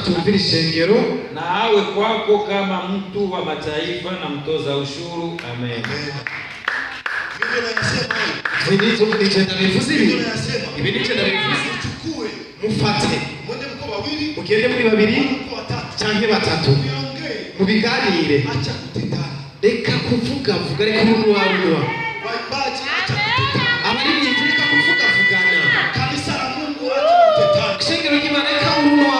Tumvira ishengero. Na awe kwako kama mtu wa mataifa na mtoza ushuru. Amen. Ibinicho ndichenda bivuze ibi. Ibinicho ndabivuze. Mufate. Mugende muri babiri canke batatu. Mubiganire. Reka kuvuga vuga, reka umunwa. Abaririmbyi reka kuvuga vugana. Kanisa la Mungu acha kutetana. Ishengero ry'Imana reka umunwa.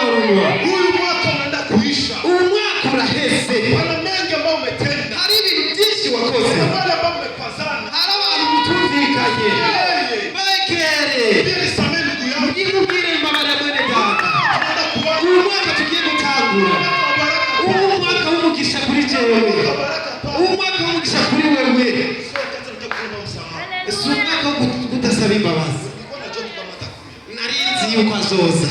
Huyu mwaka unaenda kuisha. Umwaka uraheze. Kuna mengi ambayo umetenda. Hari ibintu byinshi wakoze. Wale ambao umekwazana. Hari abantu mutumvikanye. Bekere. Bili sameni ndugu yangu. Mugire mbabara mwene data. Umwaka tugiye gutangura. Umwaka w'umugisha kuri jewe. Umwaka w'umugisha kuri wewe. Si umwaka wo kudasaba imbabazi. Narinzi yuko azoza.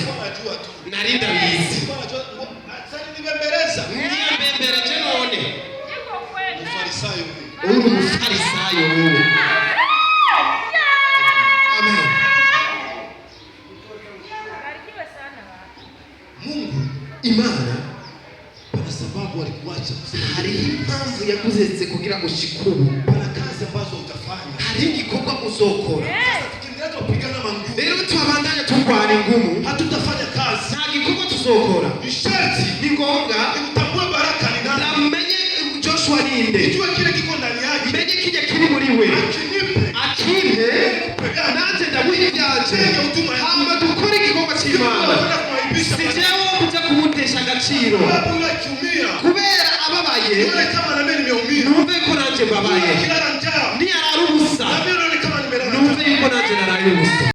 Narinda bizi. Niyembembereje none. Mufarisayo. Uri mufarisayo wewe. Amen. Mungu Imana kwa sababu alikuacha kusema hari impamvu yakuzetse kugira ngo shikuru. kuna kazi ambazo utafanya. Hari igikorwa uzokora. Sasa tukiendelea kupigana mangumu. Rero twabandanya turwana ingumu. Hatutafanya kazi. Nta gikorwa tuzokora. Ishati Ni ngombwa utambue baraka ni nani. namenye Joshua ninde. Ujue kile kiko ndani yake. Menye kije kiri muri we. Akimpe nanje ndamuha ibyanje. Hamba dukore igikorwa cy'Imana. Si jewe kuja kumutesha agaciro.